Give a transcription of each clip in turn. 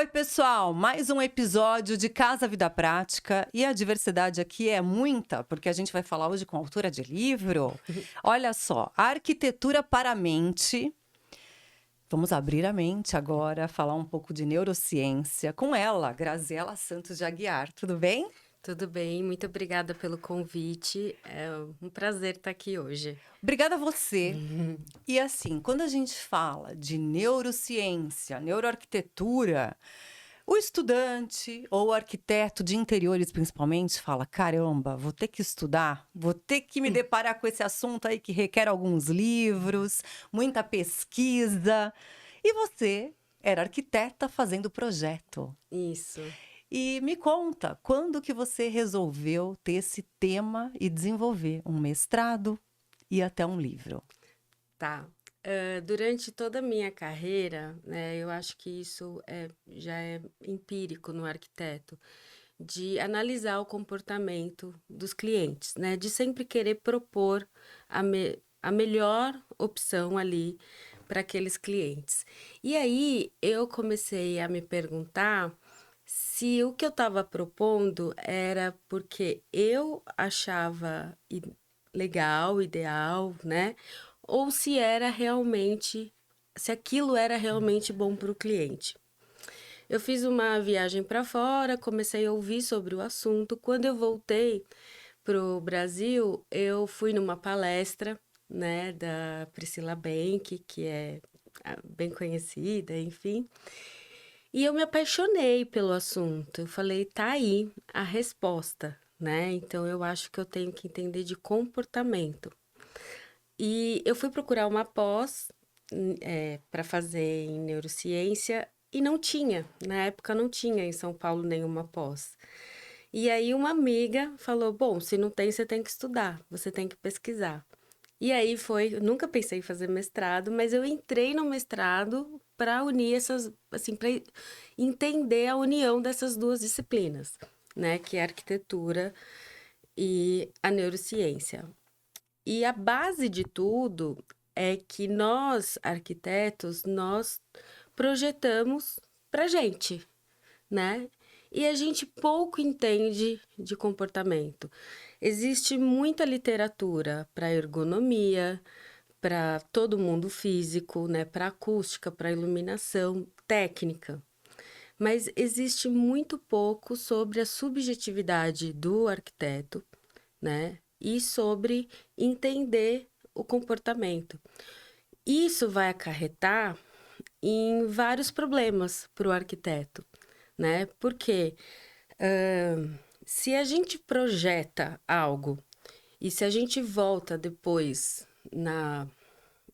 Oi, pessoal! Mais um episódio de Casa Vida Prática. E a diversidade aqui é muita, porque a gente vai falar hoje com autora de livro. Olha só, Arquitetura para a Mente. Vamos abrir a mente agora, falar um pouco de neurociência com ela, Graziela Santos de Aguiar. Tudo bem? Tudo bem, muito obrigada pelo convite. É um prazer estar aqui hoje. Obrigada a você. E assim, quando a gente fala de neurociência, neuroarquitetura, o estudante ou o arquiteto de interiores, principalmente, fala: caramba, vou ter que estudar, vou ter que me deparar com esse assunto aí que requer alguns livros, muita pesquisa. E você era arquiteta fazendo projeto. Isso. E me conta, quando que você resolveu ter esse tema e desenvolver um mestrado e até um livro? Tá. Durante toda a minha carreira, né, eu acho que isso já é empírico no arquiteto, de analisar o comportamento dos clientes, né, de sempre querer propor a melhor opção ali para aqueles clientes. E aí eu comecei a me perguntar se o que eu estava propondo era porque eu achava legal, ideal, né? Ou se era realmente, se aquilo era realmente bom para o cliente. Eu fiz uma viagem para fora, comecei a ouvir sobre o assunto. Quando eu voltei para o Brasil, eu fui numa palestra, né, da Priscila Benck, que é bem conhecida, enfim. E eu me apaixonei pelo assunto. Eu falei, tá aí a resposta, né? Então eu acho que eu tenho que entender de comportamento. E eu fui procurar uma pós para fazer em neurociência e não tinha. Na época não tinha em São Paulo nenhuma pós. E aí uma amiga falou: bom, se não tem, você tem que estudar, você tem que pesquisar. E aí foi, eu nunca pensei em fazer mestrado, mas eu entrei no mestrado para unir essas, assim, para entender a união dessas duas disciplinas, né, que é a arquitetura e a neurociência. E a base de tudo é que nós, arquitetos, nós projetamos pra gente, né? E a gente pouco entende de comportamento. Existe muita literatura para ergonomia, para todo mundo físico, né? Para acústica, para iluminação, técnica. Mas existe muito pouco sobre a subjetividade do arquiteto, né? E sobre entender o comportamento. Isso vai acarretar em vários problemas para o arquiteto, né? Porque se a gente projeta algo e se a gente volta depois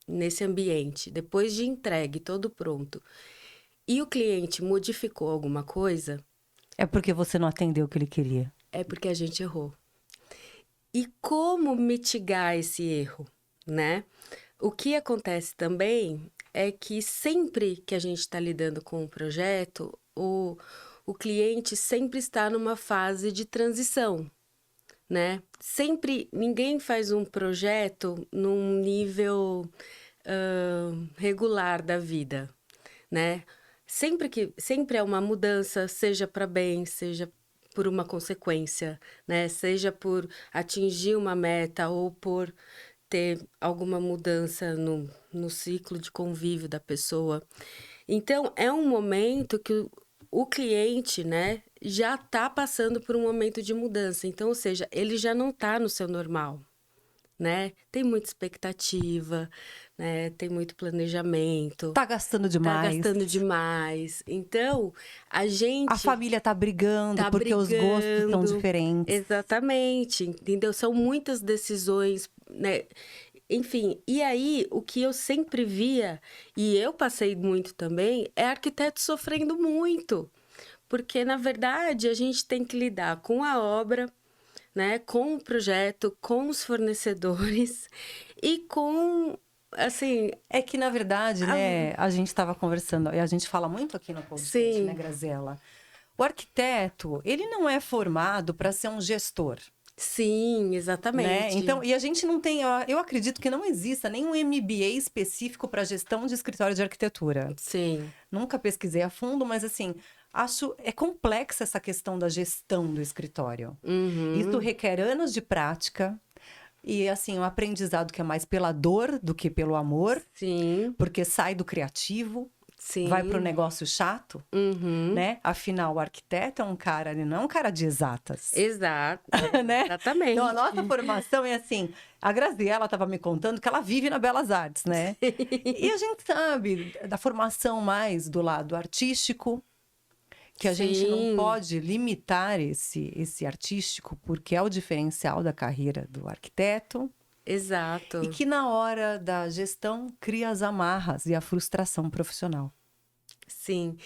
nesse ambiente, depois de entregue, todo pronto, e o cliente modificou alguma coisa, É porque você não atendeu o que ele queria. é porque a gente errou. E como mitigar esse erro, né? O que acontece também é que sempre que a gente está lidando com um projeto, o cliente sempre está numa fase de transição, né? Sempre, ninguém faz um projeto num nível regular da vida, né? Sempre é uma mudança, seja para bem, seja por uma consequência, né? Seja por atingir uma meta ou por ter alguma mudança no ciclo de convívio da pessoa. Então, é um momento que o cliente, né, já está passando por um momento de mudança. Então, ou seja, ele já não está no seu normal, né? Tem muita expectativa, né? Tem muito planejamento. Tá gastando Tá demais. gastando demais. Então, a gente... A família tá brigando tá porque os gostos são diferentes. Exatamente, entendeu? São muitas decisões, né? Enfim, e aí o que eu sempre via, e eu passei muito também, é arquiteto sofrendo muito. Porque, na verdade, a gente tem que lidar com a obra, né? Com o projeto, com os fornecedores e com, assim... É que, na verdade, né, a gente estava conversando, e a gente fala muito aqui no podcast, Sim. né, Graziela? O arquiteto, ele não é formado para ser um gestor, Sim, né? exatamente. Então, e a gente não tem, eu acredito que não exista nenhum MBA específico para gestão de escritório de arquitetura. Sim. Nunca pesquisei a fundo, mas assim, acho é complexa essa questão da gestão do escritório. Isso Uhum. requer anos de prática e, assim, um aprendizado que é mais pela dor do que pelo amor, Sim, porque sai do criativo, vai para o sim. negócio chato, Uhum. né? Afinal, o arquiteto é um cara, ele não é um cara de exatas, Exato, né? Então, a exatamente. nossa formação é assim. A Graziella estava me contando que ela vive na Belas Artes, né? E a gente sabe da formação mais do lado artístico, que a gente não Sim, pode limitar esse artístico, porque é o diferencial da carreira do arquiteto, e exato. que na hora da gestão cria as amarras e a frustração profissional. Sim.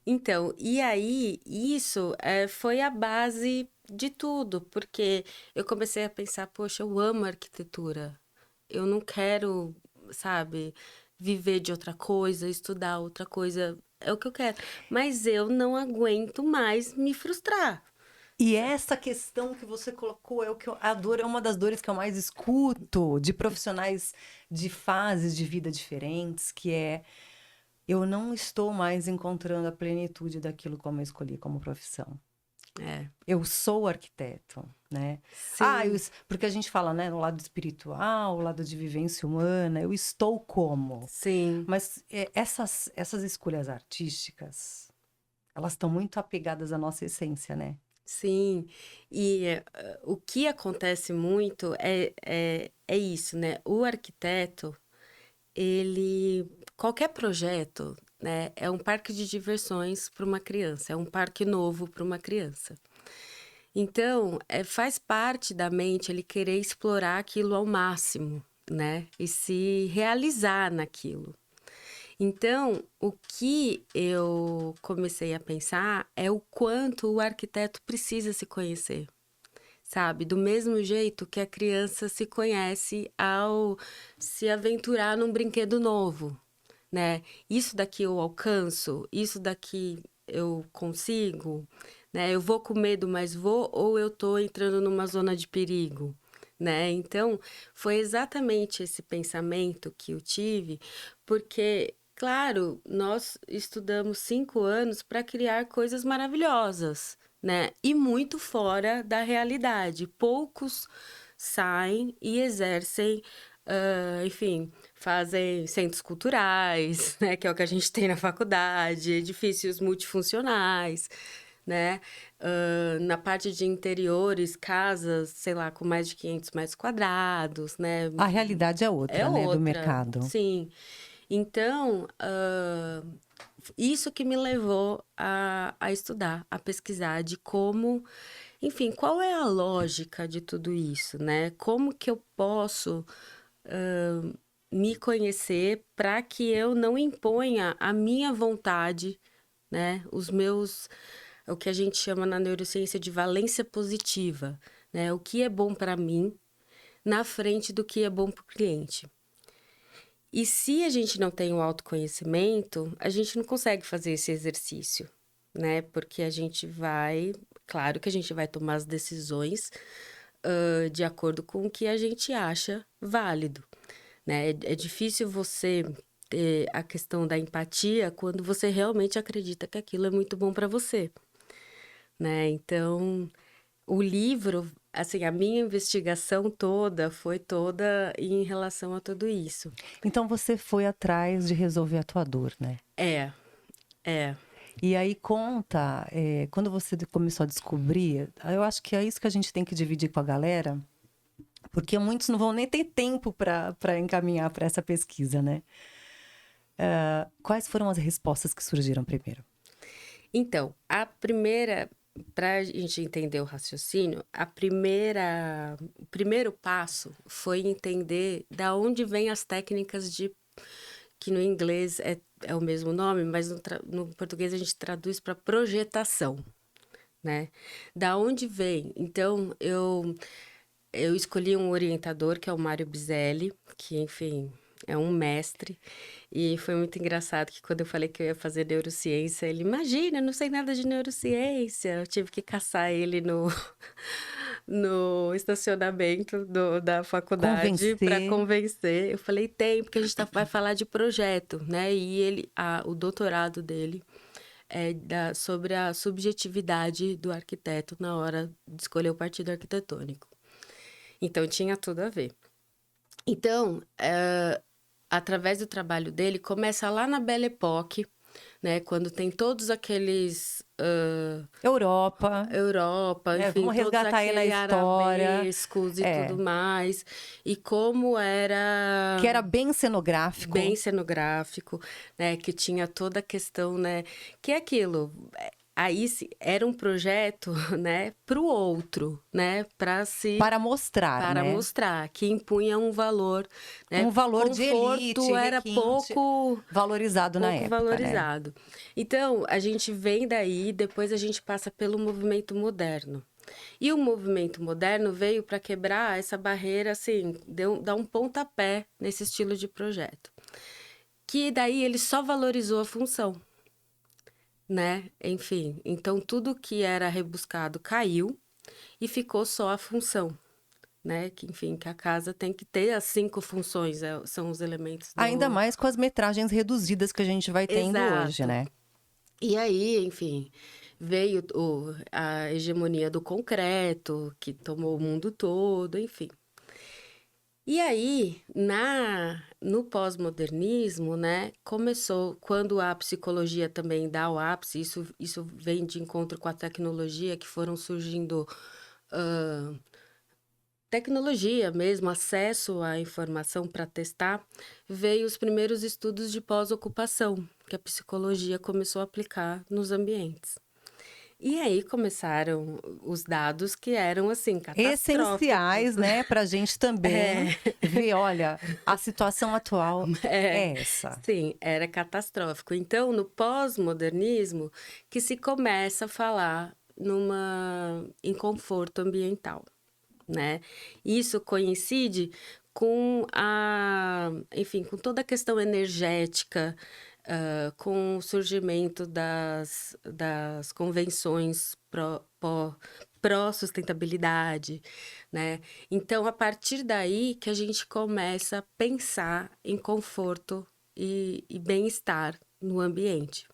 Então, e aí isso, foi a base de tudo, porque eu comecei a pensar: "Poxa, eu amo arquitetura, eu não quero, sabe, viver de outra coisa, estudar outra coisa, é o que eu quero, mas eu não aguento mais me frustrar". E essa questão que você colocou é o que a dor é uma das dores que eu mais escuto de profissionais de fases de vida diferentes, que é eu não estou mais encontrando a plenitude daquilo como eu escolhi como profissão. É, Eu sou arquiteto, né? sim, Porque a gente fala, né, no lado espiritual, o lado de vivência humana, eu estou como. sim. Mas essas escolhas artísticas, elas estão muito apegadas à nossa essência, né? Sim, e o que acontece muito é isso, né? O arquiteto, ele, qualquer projeto, né, é um parque de diversões para uma criança, é um parque novo para uma criança. Então, faz parte da mente ele querer explorar aquilo ao máximo, né? E se realizar naquilo. Então, o que eu comecei a pensar é o quanto o arquiteto precisa se conhecer, sabe? Do mesmo jeito que a criança se conhece ao se aventurar num brinquedo novo, né? Isso daqui eu alcanço, isso daqui eu consigo, né? Eu vou com medo, mas vou, ou eu tô entrando numa zona de perigo, né? Então, foi exatamente esse pensamento que eu tive, porque, claro, nós estudamos 5 anos para criar coisas maravilhosas, né? E muito fora da realidade. Poucos saem e exercem, enfim, fazem centros culturais, né, que é o que a gente tem na faculdade, edifícios multifuncionais, né, na parte de interiores, casas, sei lá, com mais de 500 metros quadrados, né, A realidade é é outra, né, do outra, mercado. sim. Então, isso que me levou a estudar, a pesquisar de como, enfim, qual é a lógica de tudo isso, né? Como que eu posso me conhecer para que eu não imponha a minha vontade, né? O que a gente chama na neurociência de valência positiva, né? O que é bom para mim na frente do que é bom para o cliente. E se a gente não tem o autoconhecimento, a gente não consegue fazer esse exercício, né? Porque a gente vai, claro que a gente vai tomar as decisões, de acordo com o que a gente acha válido, né? É difícil você ter a questão da empatia quando você realmente acredita que aquilo é muito bom para você, né? Então, o livro, assim, a minha investigação toda foi toda em relação a tudo isso. Então você foi atrás de resolver a tua dor, né? É, é. E aí conta, quando você começou a descobrir, eu acho que é isso que a gente tem que dividir com a galera, porque muitos não vão nem ter tempo para encaminhar para essa pesquisa, né? Quais foram as respostas que surgiram primeiro? Então, a primeira, para a gente entender o raciocínio, o primeiro passo foi entender da onde vêm as técnicas de, que no inglês é o mesmo nome, mas no português a gente traduz para projetação, né? Da onde vem? Então, eu escolhi um orientador, que é o Mário Biselli, que, enfim, é um mestre. E foi muito engraçado que quando eu falei que eu ia fazer neurociência, ele, imagina, eu não sei nada de neurociência. Eu tive que caçar ele no, no estacionamento da faculdade para Convencer. convencer. Eu falei, tem, porque a gente vai falar de projeto, né? E ele, o doutorado dele sobre a subjetividade do arquiteto na hora de escolher o partido arquitetônico. Então, tinha tudo a ver. Então, através do trabalho dele, começa lá na Belle Époque, né? Quando tem todos aqueles... Europa, enfim, vamos resgatar aí na aqueles história. arabescos e tudo mais. E como era... Que era bem cenográfico. Bem cenográfico, né? Que tinha toda a questão, né? Que é aquilo... Aí era um projeto, né, para o outro, né, para mostrar, para né? mostrar que impunha um valor, né? Um valor Conforto de elite, era requinte, pouco valorizado na época, valorizado. Né? Então, a gente vem daí, depois a gente passa pelo movimento moderno. E o movimento moderno veio para quebrar essa barreira, assim, dar um pontapé nesse estilo de projeto. Que daí ele só valorizou a função, né? Enfim, então tudo que era rebuscado caiu e ficou só a função, né? Que, enfim, que a casa tem que ter as 5 funções, são os elementos Ainda mais com as metragens reduzidas que a gente vai tendo hoje, né? E aí, enfim, veio a hegemonia do concreto, que tomou o mundo todo, enfim. E aí, no pós-modernismo, né, começou, quando a psicologia também dá o ápice, isso vem de encontro com a tecnologia, que foram surgindo tecnologia mesmo, acesso à informação para testar, veio os primeiros estudos de pós-ocupação, que a psicologia começou a aplicar nos ambientes. E aí começaram os dados que eram, assim, catastróficos. Essenciais, né, para a gente também ver, olha, a situação atual é essa. Sim, era catastrófico. Então, no pós-modernismo, que se começa a falar em conforto ambiental, né? Isso coincide com enfim, com toda a questão energética, com o surgimento das convenções pró-sustentabilidade, né? Então, a partir daí que a gente começa a pensar em conforto e bem-estar no ambiente,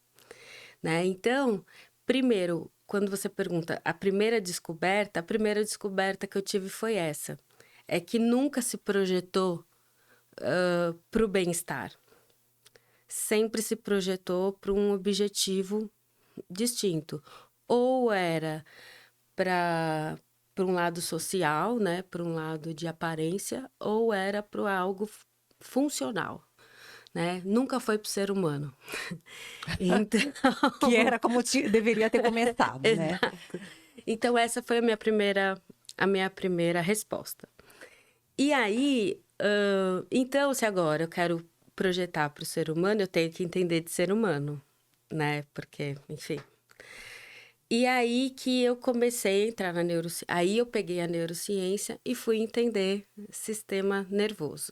né? Então, primeiro, quando você pergunta a primeira descoberta que eu tive foi essa. É que nunca se projetou para o bem-estar. Sempre se projetou para um objetivo distinto. Ou era para um lado social, né? Para um lado de aparência, ou era para algo funcional. Né? Nunca foi para o ser humano. Então... que era como deveria ter começado, né? Exato. Então, essa foi a minha primeira resposta. E aí, então, se agora eu quero projetar para o ser humano, eu tenho que entender de ser humano, né? Porque, enfim... E aí que eu comecei a entrar na neurociência. Aí eu peguei a neurociência e fui entender sistema nervoso.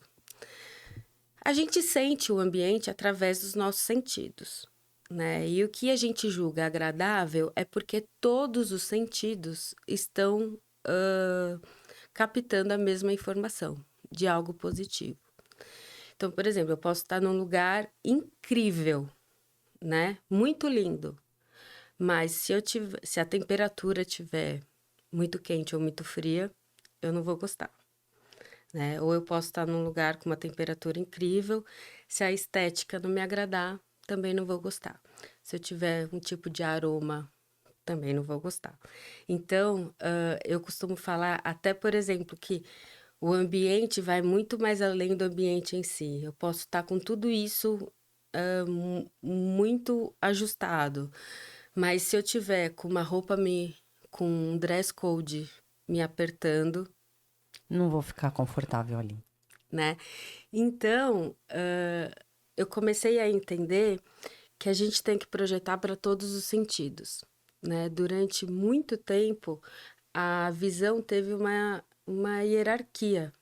A gente sente o ambiente através dos nossos sentidos, né? E o que a gente julga agradável é porque todos os sentidos estão captando a mesma informação de algo positivo. Então, por exemplo, eu posso estar num lugar incrível, né? Muito lindo. Mas se a temperatura estiver muito quente ou muito fria, eu não vou gostar, né? Ou eu posso estar num lugar com uma temperatura incrível, se a estética não me agradar, também não vou gostar. Se eu tiver um tipo de aroma, também não vou gostar. Então, eu costumo falar até, por exemplo, que o ambiente vai muito mais além do ambiente em si. Eu posso estar com tudo isso muito ajustado. Mas se eu tiver com uma roupa com um dress code me apertando... não vou ficar confortável ali. Né? Então, eu comecei a entender que a gente tem que projetar para todos os sentidos, né? Durante muito tempo, a visão teve uma hierarquia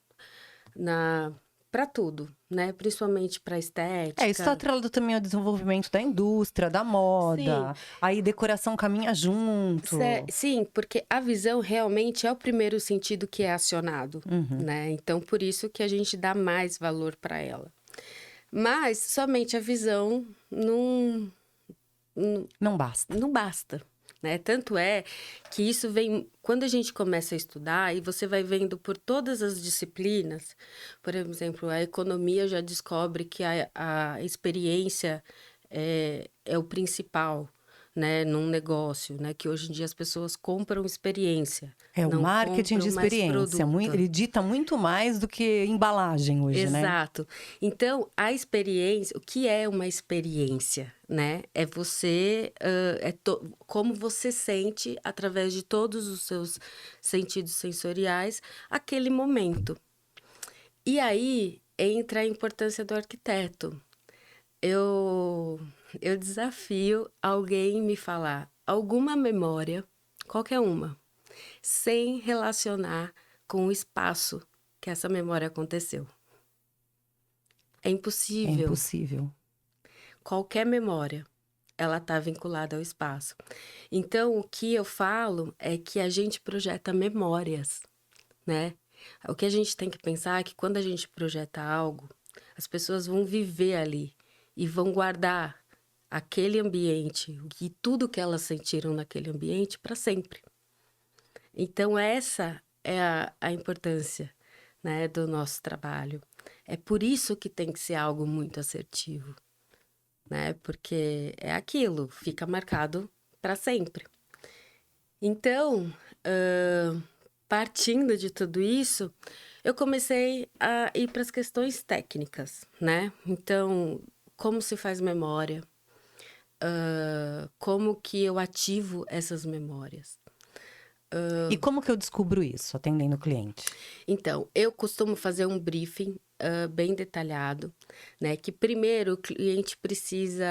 para tudo, né? Principalmente para estética. Isso está atrelado também ao desenvolvimento da indústria, da moda. Sim. Aí decoração caminha junto. Sim, porque a visão realmente é o primeiro sentido que é acionado, né? Então, por isso que a gente dá mais valor para ela. Mas somente a visão Não basta. não basta, né? Tanto é que isso vem quando a gente começa a estudar e você vai vendo por todas as disciplinas, por exemplo, a economia já descobre que a experiência é o principal, né, num negócio, né? Que hoje em dia as pessoas compram experiência, É o não marketing de compram mais experiência. produto. Ele dita muito mais do que embalagem hoje, né? Exato. Então, a experiência, o que é uma experiência, né? É você, como você sente através de todos os seus sentidos sensoriais aquele momento. E aí entra a importância do arquiteto. Eu, eu desafio alguém me falar alguma memória, qualquer uma, sem relacionar com o espaço que essa memória aconteceu. É É impossível. impossível. Qualquer memória, ela está vinculada ao espaço. Então, o que eu falo é que a gente projeta memórias, né? O que a gente tem que pensar é que quando a gente projeta algo, as pessoas vão viver ali e vão guardar aquele ambiente e tudo que elas sentiram naquele ambiente para sempre. Então, essa é a importância, né, do nosso trabalho. É por isso que tem que ser algo muito assertivo, né? Porque é aquilo, fica marcado para sempre. Então, partindo de tudo isso, eu comecei a ir para as questões técnicas, né? Então, como se faz memória? Como que eu ativo essas memórias? E como que eu descubro isso, atendendo o cliente? Então, eu costumo fazer um briefing bem detalhado, né? Que primeiro o cliente precisa.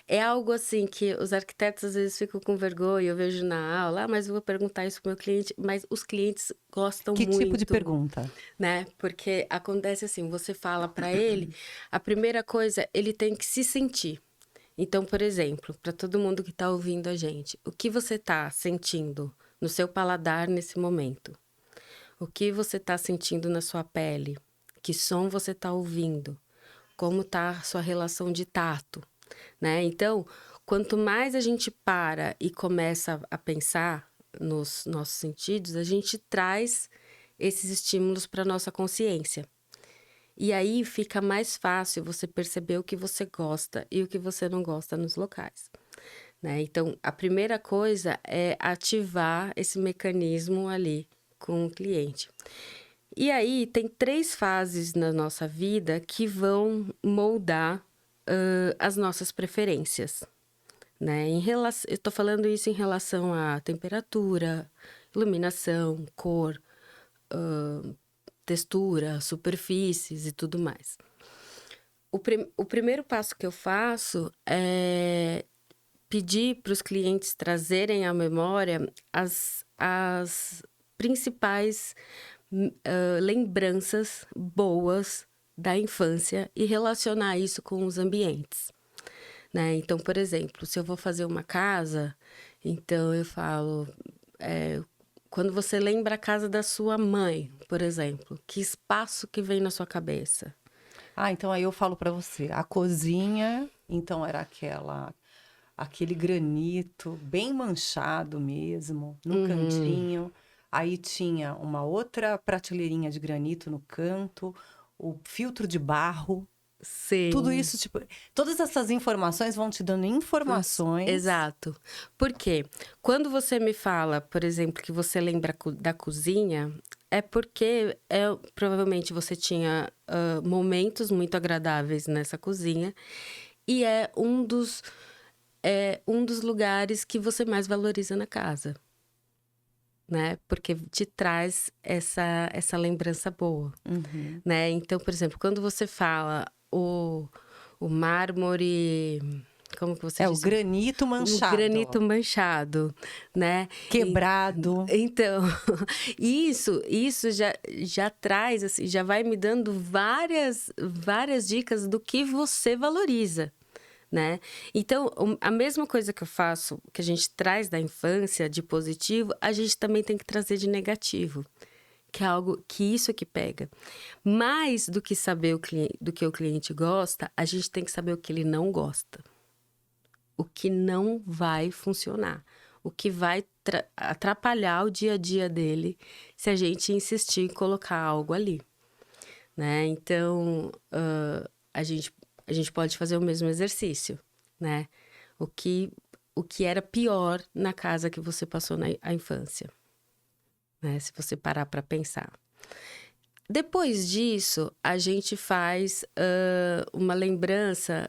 É algo assim que os arquitetos às vezes ficam com vergonha, eu vejo na aula, mas eu vou perguntar isso para o meu cliente, mas os clientes gostam Que muito. tipo de pergunta? Né? Porque acontece assim, você fala para ele, a primeira coisa, ele tem que se sentir. Então, por exemplo, para todo mundo que está ouvindo a gente, o que você está sentindo no seu paladar nesse momento? O que você está sentindo na sua pele? Que som você está ouvindo? Como está a sua relação de tato? Né? Então, quanto mais a gente para e começa a pensar nos nossos sentidos, a gente traz esses estímulos para a nossa consciência. E aí fica mais fácil você perceber o que você gosta e o que você não gosta nos locais. Né? Então, a primeira coisa é ativar esse mecanismo ali com o cliente. E aí, tem 3 fases na nossa vida que vão moldar as nossas preferências. Né? Eu estou falando isso em relação à temperatura, iluminação, cor, textura, superfícies e tudo mais. O primeiro passo que eu faço é pedir para os clientes trazerem à memória as principais lembranças boas da infância e relacionar isso com os ambientes. Né? Então, por exemplo, se eu vou fazer uma casa, então eu falo... quando você lembra a casa da sua mãe, por exemplo, que espaço que vem na sua cabeça? Ah, então aí eu falo para você, a cozinha, então era aquele granito bem manchado mesmo, no cantinho. Aí tinha uma outra prateleirinha de granito no canto, o filtro de barro. Sim. Tudo isso, tipo, todas essas informações vão te dando informações. Exato. Por quê? Quando você me fala, por exemplo, que você lembra da cozinha, é porque provavelmente você tinha momentos muito agradáveis nessa cozinha e é um dos lugares que você mais valoriza na casa. Né? Porque te traz essa lembrança boa. Né? Então, por exemplo, quando você fala o mármore... Como que você disse? O granito manchado. O granito manchado, né? Quebrado. Então, isso já traz, assim, já vai me dando várias dicas do que você valoriza. Né? Então, a mesma coisa que eu faço, que a gente traz da infância de positivo, a gente também tem que trazer de negativo, que é algo que isso é que pega. Mais do que saber do que o cliente gosta, a gente tem que saber o que ele não gosta. o que não vai funcionar, o que vai atrapalhar o dia a dia dele se a gente insistir em colocar algo ali, né? Então, a gente pode fazer o mesmo exercício, né? O que era pior na casa que você passou a infância, né? Se você parar para pensar. Depois disso, a gente faz uma lembrança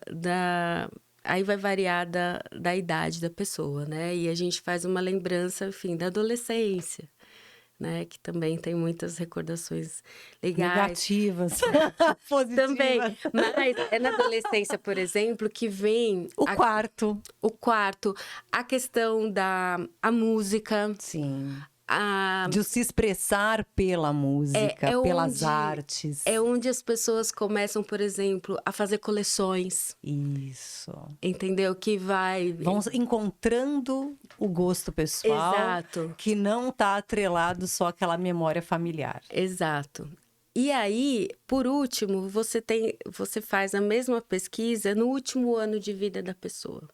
Aí vai variar da idade da pessoa, né? E a gente faz uma lembrança, enfim, da adolescência, né? Que também tem muitas recordações legais. Negativas, positivas. Também, mas é na adolescência, por exemplo, que vem... O quarto. O quarto, a questão a música. Sim. A... De se expressar pela música, pelas artes. É onde as pessoas começam, por exemplo, a fazer coleções. Isso. Entendeu? Que vão encontrando o gosto pessoal. Exato. Que não está atrelado só àquela memória familiar. Exato. E aí, por último, você faz a mesma pesquisa no último ano de vida da pessoa.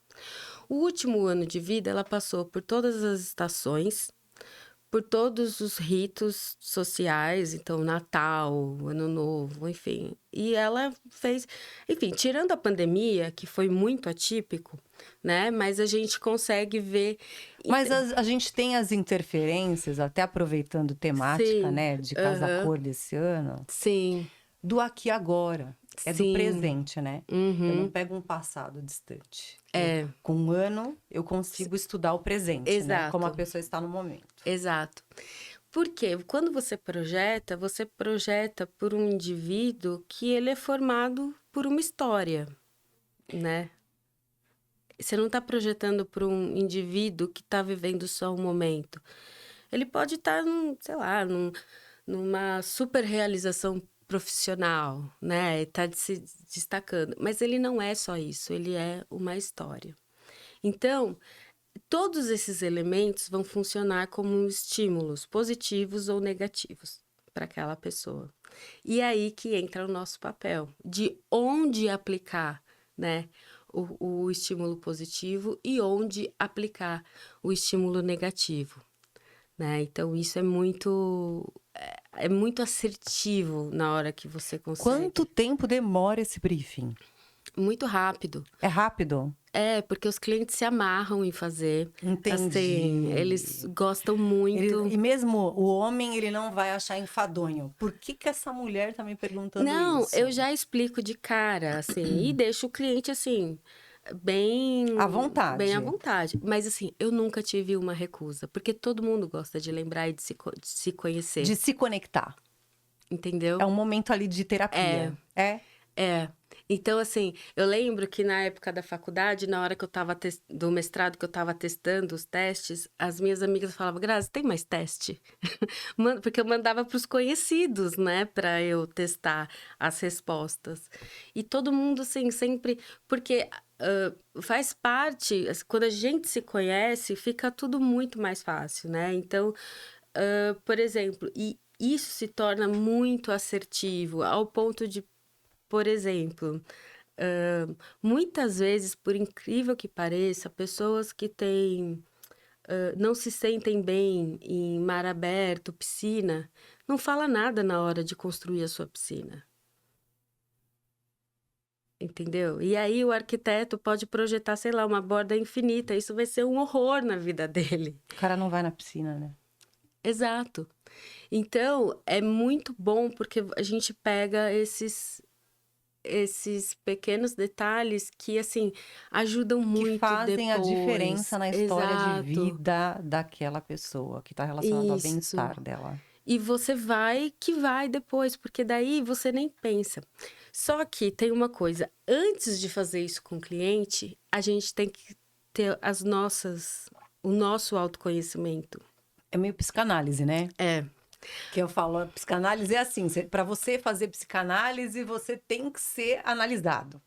O último ano de vida, ela passou por todas as estações, por todos os ritos sociais, então Natal, Ano Novo, enfim. E ela fez, enfim, tirando a pandemia, que foi muito atípico, né? Mas a gente consegue ver... Mas a gente tem as interferências, até aproveitando temática, Sim. né? De Casa Cor desse ano. Sim. Do aqui e agora. É Sim. do presente, né? Uhum. Eu não pego um passado distante. É. Com um ano, eu consigo estudar o presente, Exato. né? Como a pessoa está no momento. Exato. Porque quando você projeta por um indivíduo que ele é formado por uma história, né? Você não está projetando por um indivíduo que está vivendo só um momento. Ele pode estar, sei lá, numa super realização profissional, né? Está se destacando. Mas ele não é só isso, ele é uma história. Então, todos esses elementos vão funcionar como estímulos positivos ou negativos para aquela pessoa. E aí que entra o nosso papel, de onde aplicar, né, o estímulo positivo e onde aplicar o estímulo negativo, né? Então, isso é muito assertivo na hora que você consegue. Quanto tempo demora esse briefing? Muito rápido. É rápido? É, porque os clientes se amarram em fazer. Entendi. Assim, eles gostam muito. E mesmo o homem, ele não vai achar enfadonho. Por que essa mulher tá me perguntando isso? Não, eu já explico de cara, assim, e deixo o cliente, assim, bem... À vontade. Bem à vontade. Mas, assim, eu nunca tive uma recusa. Porque todo mundo gosta de lembrar e de se conhecer. De se conectar. Entendeu? É um momento ali de terapia. É. Então, assim, eu lembro que na época da faculdade, na hora que eu tava do mestrado, que eu tava testando os testes, as minhas amigas falavam, Grazi, tem mais teste? Porque eu mandava para os conhecidos, né, para eu testar as respostas. E todo mundo, assim, sempre... Porque faz parte, quando a gente se conhece, fica tudo muito mais fácil, né? Então, por exemplo, e isso se torna muito assertivo, ao ponto de, por exemplo, muitas vezes, por incrível que pareça, pessoas que não se sentem bem em mar aberto, piscina, não fala nada na hora de construir a sua piscina. Entendeu? E aí o arquiteto pode projetar, sei lá, uma borda infinita. Isso vai ser um horror na vida dele. O cara não vai na piscina, né? Exato. Então, é muito bom porque a gente pega esses pequenos detalhes que, assim, ajudam muito depois. Que fazem a diferença na história Exato. de vida daquela pessoa, que está relacionada ao bem-estar dela. E você vai depois, porque daí você nem pensa. Só que tem uma coisa, antes de fazer isso com o cliente, a gente tem que ter o nosso autoconhecimento. É meio psicanálise, né? É. Que eu falo, psicanálise é assim, para você fazer psicanálise, você tem que ser analisado.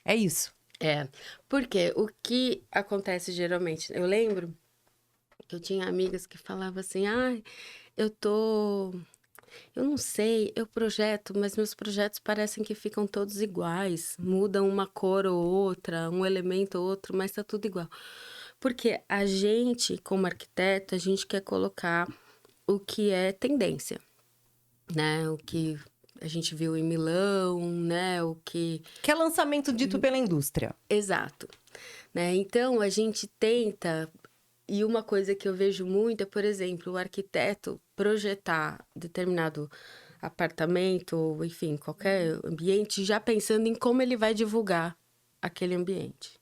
É isso. É, porque o que acontece geralmente, eu lembro que eu tinha amigas que falavam assim, eu tô Eu não sei, eu projeto, mas meus projetos parecem que ficam todos iguais. Mudam uma cor ou outra, um elemento ou outro, mas tá tudo igual. Porque a gente, como arquiteto, a gente quer colocar o que é tendência, né? O que a gente viu em Milão, né? O que... Que é lançamento dito pela indústria. Exato. Né? Então, a gente tenta... E uma coisa que eu vejo muito é, por exemplo, o arquiteto projetar determinado apartamento, ou enfim, qualquer ambiente, já pensando em como ele vai divulgar aquele ambiente.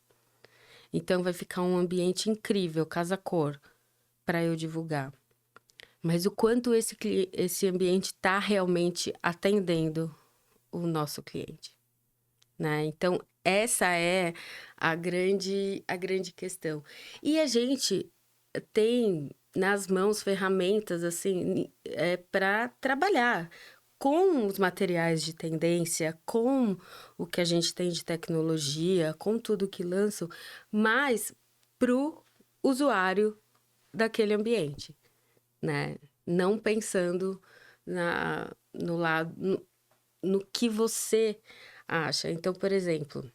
Então, vai ficar um ambiente incrível, casa-cor, para eu divulgar. Mas o quanto esse ambiente está realmente atendendo o nosso cliente, né? Então, essa é a grande questão. E a gente tem nas mãos ferramentas, assim, para trabalhar com os materiais de tendência, com o que a gente tem de tecnologia, com tudo que lançam, mas pro usuário daquele ambiente, né? Não pensando no lado, no que você acha. Então, por exemplo,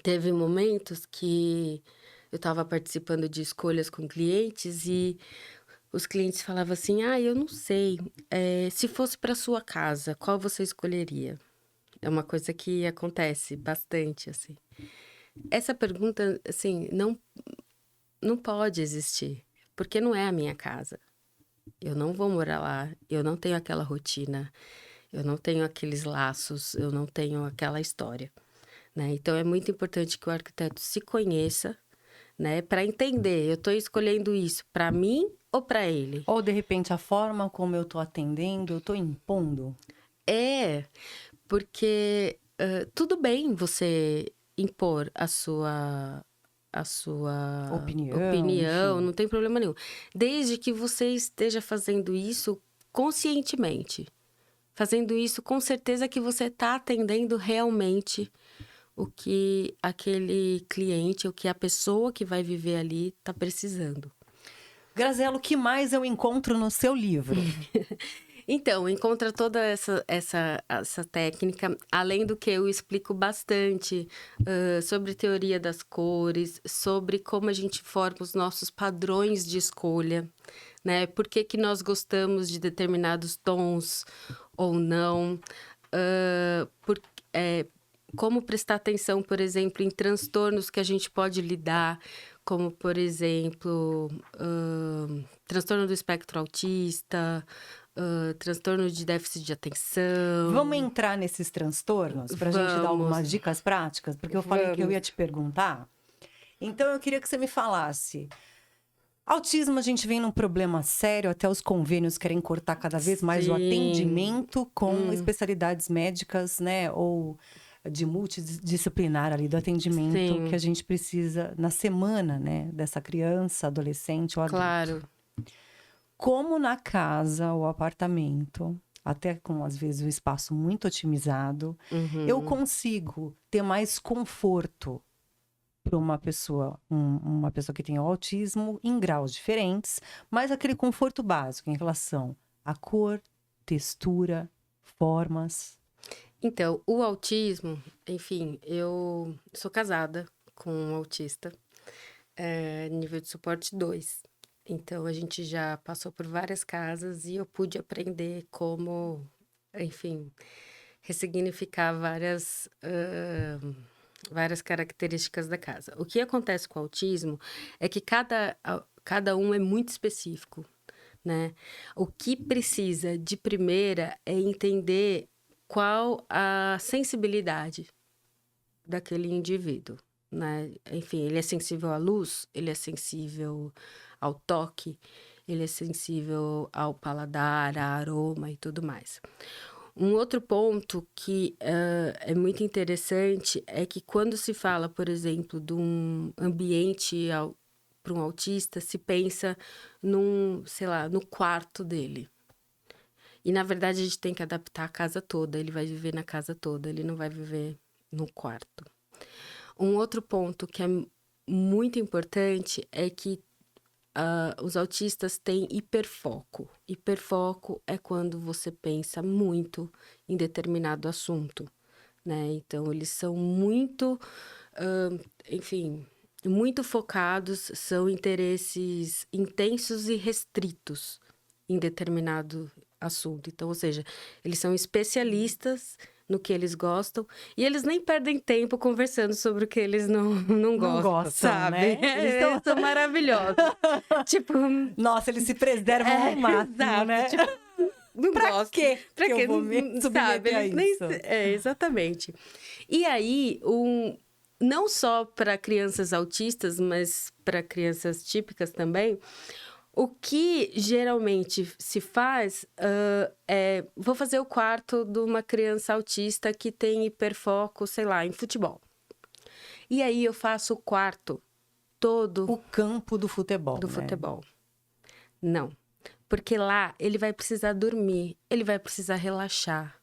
teve momentos que eu estava participando de escolhas com clientes e os clientes falavam assim: ah, eu não sei, se fosse para sua casa, qual você escolheria? É uma coisa que acontece bastante, assim. Essa pergunta, assim, não pode existir, porque não é a minha casa. Eu não vou morar lá, eu não tenho aquela rotina, eu não tenho aqueles laços, eu não tenho aquela história, né? Então, é muito importante que o arquiteto se conheça, né? Para entender, eu estou escolhendo isso para mim ou para ele? Ou, de repente, a forma como eu tô atendendo, eu tô impondo. É, porque tudo bem você impor a sua Opinião, opinião, enfim. não tem problema nenhum. Desde que você esteja fazendo isso conscientemente. Fazendo isso com certeza que você está atendendo realmente o que aquele cliente, o que a pessoa que vai viver ali está precisando. Graziela, o que mais eu encontro no seu livro? Então, encontra toda essa técnica, além do que eu explico bastante sobre teoria das cores, sobre como a gente forma os nossos padrões de escolha, né? Por que que nós gostamos de determinados tons ou não, uh, por, é, como prestar atenção, por exemplo, em transtornos que a gente pode lidar, como, por exemplo, transtorno do espectro autista, transtorno de déficit de atenção. Vamos entrar nesses transtornos para a gente dar Vamos, algumas dicas práticas? Porque eu falei que eu ia te perguntar. Então, eu queria que você me falasse. Autismo, a gente vem num problema sério, até os convênios querem cortar cada vez mais o Sim. atendimento com especialidades médicas, né? Ou de multidisciplinar ali, do atendimento Sim. que a gente precisa na semana, né? Dessa criança, adolescente ou adulto. Claro. Como na casa ou apartamento, até com, às vezes, um espaço muito otimizado, eu consigo ter mais conforto para uma pessoa que tem autismo em graus diferentes, mas aquele conforto básico em relação à cor, textura, formas. Então, o autismo, enfim, eu sou casada com um autista, nível de suporte 2. Então, a gente já passou por várias casas e eu pude aprender como, enfim, ressignificar várias características da casa. O que acontece com o autismo é que cada um é muito específico, né? O que precisa de primeira é entender qual a sensibilidade daquele indivíduo, né? Enfim, ele é sensível à luz, ele é sensível ao toque, ele é sensível ao paladar, a aroma e tudo mais. Um outro ponto que é muito interessante é que quando se fala, por exemplo, de um ambiente para um autista, se pensa no quarto dele. E, na verdade, a gente tem que adaptar a casa toda. Ele vai viver na casa toda, ele não vai viver no quarto. Um outro ponto que é muito importante é que os autistas têm hiperfoco. Hiperfoco é quando você pensa muito em determinado assunto, né? Então, eles são muito, enfim, muito focados, são interesses intensos e restritos em determinado assunto. Então, ou seja, eles são especialistas no que eles gostam e eles nem perdem tempo conversando sobre o que eles não gostam, sabe? né? Eles são maravilhosos. Tipo, Nossa, eles se preservam ao máximo, exato, né? tipo, não Pra gosto. quê Pra que quê? eu vou me submeter a Eles nem... isso? exatamente. E aí, não só para crianças autistas, mas para crianças típicas também, o que geralmente se faz vou fazer o quarto de uma criança autista que tem hiperfoco, sei lá, em futebol. E aí eu faço o quarto todo O campo do futebol, do né? futebol. Não, porque lá ele vai precisar dormir, ele vai precisar relaxar.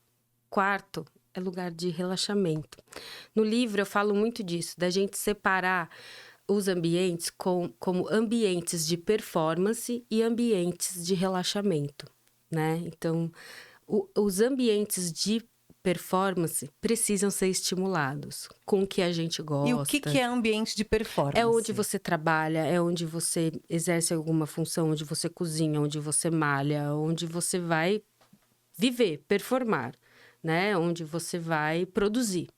Quarto é lugar de relaxamento. No livro eu falo muito disso, da gente separar os ambientes como ambientes de performance e ambientes de relaxamento, né? Então, os ambientes de performance precisam ser estimulados com o que a gente gosta. E o que é ambiente de performance? É onde você trabalha, é onde você exerce alguma função, onde você cozinha, onde você malha, onde você vai viver, performar, né? Onde você vai produzir.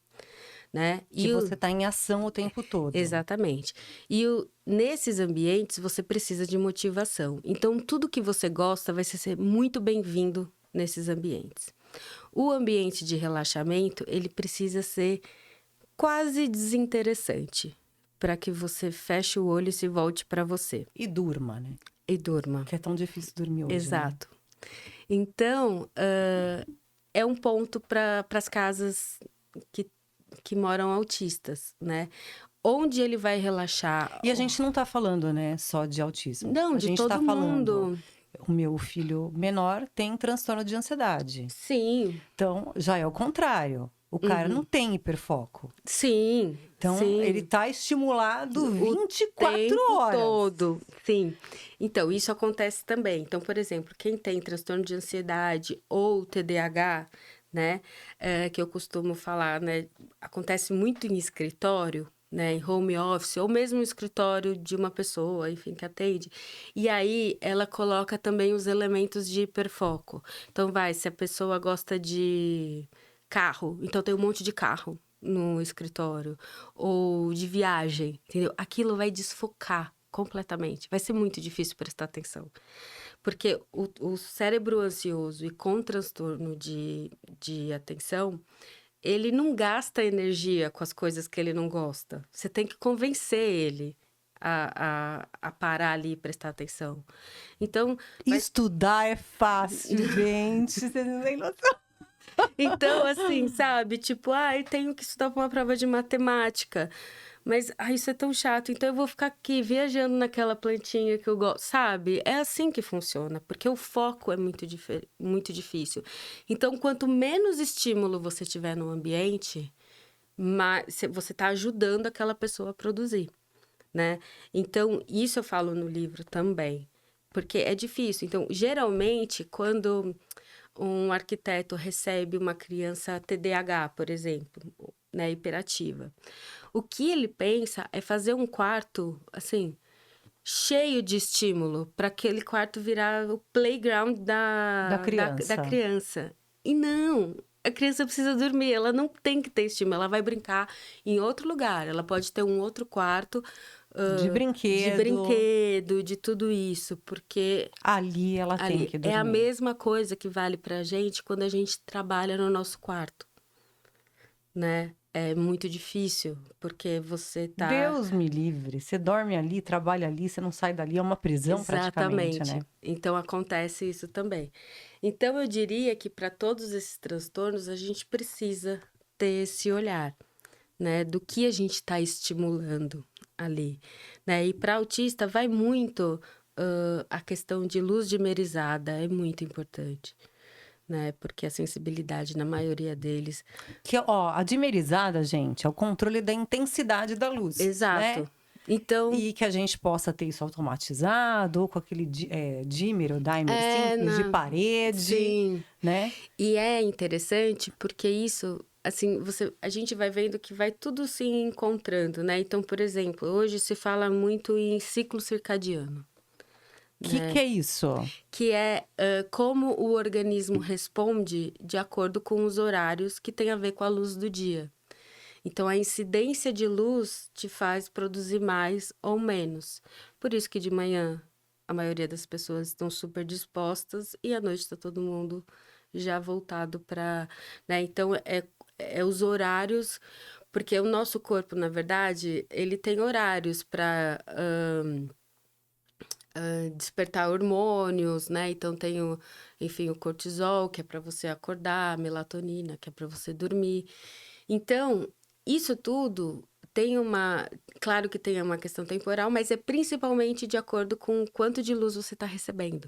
Né? Que você está em ação o tempo todo. Exatamente. E nesses ambientes você precisa de motivação. Então, tudo que você gosta vai ser muito bem-vindo nesses ambientes. O ambiente de relaxamento, ele precisa ser quase desinteressante para que você feche o olho e se volte para você. E durma, né? E durma. Que é tão difícil dormir hoje. Exato. Né? Então, é um ponto para as casas que moram autistas, né? Onde ele vai relaxar. E a gente não tá falando, né, só de autismo. Não, a de gente todo tá falando. mundo. O meu filho menor tem transtorno de ansiedade. Sim. Então, já é o contrário. O cara não tem hiperfoco. Sim. Então, sim. ele tá estimulado 24 tempo horas. todo. Sim. Então, isso acontece também. Então, por exemplo, quem tem transtorno de ansiedade ou TDAH, né, que eu costumo falar, né, acontece muito em escritório, né, em home office, ou mesmo no escritório de uma pessoa, enfim, que atende. E aí, ela coloca também os elementos de hiperfoco. Então, se a pessoa gosta de carro, então tem um monte de carro no escritório, ou de viagem, entendeu? Aquilo vai desfocar completamente. Vai ser muito difícil prestar atenção. Porque o cérebro ansioso e com transtorno de atenção, ele não gasta energia com as coisas que ele não gosta. Você tem que convencer ele a parar ali e prestar atenção. Então... Estudar é fácil, gente. Vocês não têm noção. Então, assim, sabe? Tipo, eu tenho que estudar para uma prova de matemática. Mas, isso é tão chato. Então, eu vou ficar aqui viajando naquela plantinha que eu gosto, sabe? É assim que funciona. Porque o foco é muito difícil. Então, quanto menos estímulo você tiver no ambiente, você está ajudando aquela pessoa a produzir, né? Então, isso eu falo no livro também. Porque é difícil. Então, geralmente, quando um arquiteto recebe uma criança TDAH, por exemplo, né, hiperativa, o que ele pensa é fazer um quarto, assim, cheio de estímulo, para aquele quarto virar o playground da criança. E não, a criança precisa dormir, ela não tem que ter estímulo, ela vai brincar em outro lugar, ela pode ter um outro quarto, de brinquedo, de tudo isso, porque ali ela tem que dormir. É a mesma coisa que vale pra gente quando a gente trabalha no nosso quarto, né? É muito difícil, porque você tá... Deus me livre, você dorme ali, trabalha ali, você não sai dali, é uma prisão praticamente, né? Então, acontece isso também. Então, eu diria que para todos esses transtornos, a gente precisa ter esse olhar, né? Do que a gente está estimulando ali, né? E para autista vai muito a questão de luz dimerizada, é muito importante, né? Porque a sensibilidade na maioria deles... Que, a dimerizada, gente, é o controle da intensidade da luz. Exato. Né? Então, E que a gente possa ter isso automatizado, ou com aquele dimmer ou dimer simples de parede, sim. né? E é interessante porque isso, assim, a gente vai vendo que vai tudo se encontrando, né? Então, por exemplo, hoje se fala muito em ciclo circadiano. O que é isso? Que é como o organismo responde de acordo com os horários que tem a ver com a luz do dia. Então, a incidência de luz te faz produzir mais ou menos. Por isso que de manhã a maioria das pessoas estão super dispostas e à noite está todo mundo já voltado para, né? Então, é os horários, porque o nosso corpo, na verdade, ele tem horários para despertar hormônios, né? Então, tem enfim, o cortisol, que é para você acordar, a melatonina, que é para você dormir. Então, isso tudo tem claro que tem uma questão temporal, mas é principalmente de acordo com o quanto de luz você está recebendo.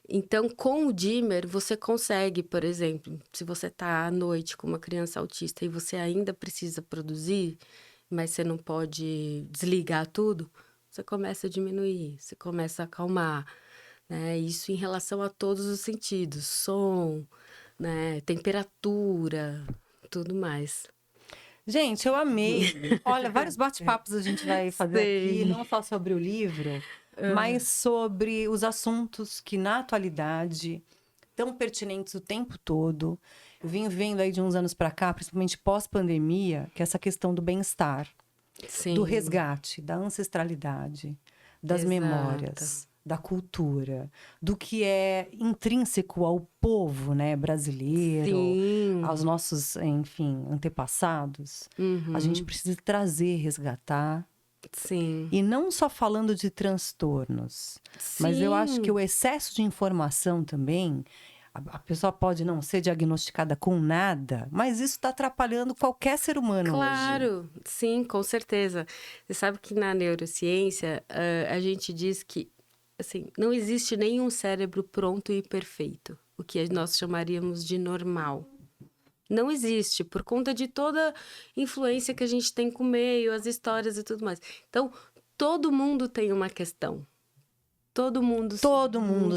Então, com o dimmer, você consegue, por exemplo, se você está à noite com uma criança autista e você ainda precisa produzir, mas você não pode desligar tudo, você começa a diminuir, você começa a acalmar, né? Isso em relação a todos os sentidos, som, né? Temperatura, tudo mais. Gente, eu amei. Olha, vários bate-papos a gente vai fazer aqui, não só sobre o livro, mas sobre os assuntos que na atualidade estão pertinentes o tempo todo. Eu vim vendo aí de uns anos para cá, principalmente pós-pandemia, que é essa questão do bem-estar, do resgate, da ancestralidade, das memórias, da cultura, do que é intrínseco ao povo, né, brasileiro, aos nossos, enfim, antepassados. A gente precisa trazer, resgatar. Sim. E não só falando de transtornos, mas eu acho que o excesso de informação também, a pessoa pode não ser diagnosticada com nada, mas isso está atrapalhando qualquer ser humano hoje. Claro, sim, com certeza. Você sabe que na neurociência, a gente diz que assim, não existe nenhum cérebro pronto e perfeito, o que nós chamaríamos de normal. Não existe, por conta de toda influência que a gente tem com o meio, as histórias e tudo mais. Então, todo mundo tem uma questão. Todo mundo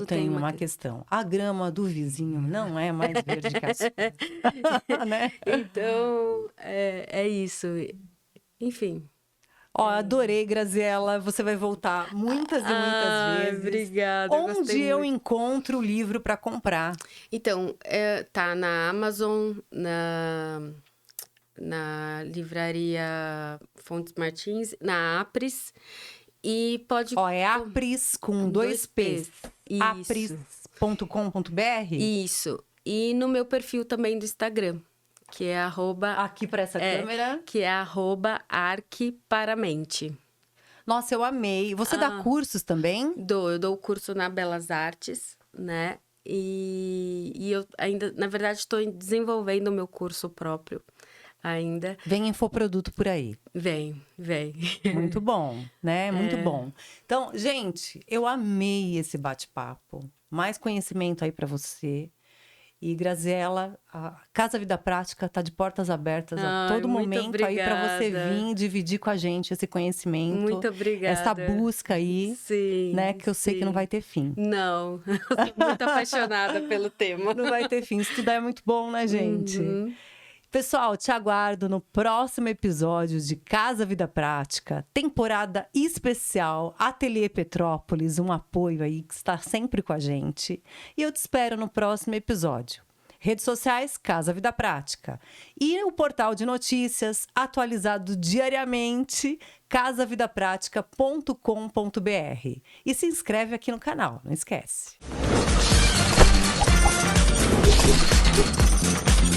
tem uma questão. A grama do vizinho não é mais verde que a sua, né? Então, é isso. Enfim. Ó, adorei, Graziela. Você vai voltar muitas e muitas vezes. Obrigada. Onde eu encontro o livro para comprar? Então, tá na Amazon, na livraria Fontes Martins, na Apris. E pode... Ó, é Apris com 2 P's. Apris.com.br? Isso. E no meu perfil também do Instagram, que é @ aqui para essa câmera, que é @arqueparamente. Nossa, eu amei. Você dá cursos também? Eu dou curso na Belas Artes, né? E eu ainda, na verdade, estou desenvolvendo o meu curso próprio ainda. Vem infoproduto por aí. Vem. Muito bom, né? Muito bom. Então, gente, eu amei esse bate-papo. Mais conhecimento aí para você. E, Graziela, a Casa Vida Prática está de portas abertas a todo momento aí para você vir dividir com a gente esse conhecimento. Muito obrigada. Essa busca aí, né? Que eu sei que não vai ter fim. Não, eu sou muito apaixonada pelo tema. Não vai ter fim. Estudar é muito bom, né, gente? Pessoal, te aguardo no próximo episódio de Casa Vida Prática, temporada especial Ateliê Petrópolis, um apoio aí que está sempre com a gente. E eu te espero no próximo episódio. Redes sociais, Casa Vida Prática. E o portal de notícias, atualizado diariamente, casavidapratica.com.br. E se inscreve aqui no canal, não esquece.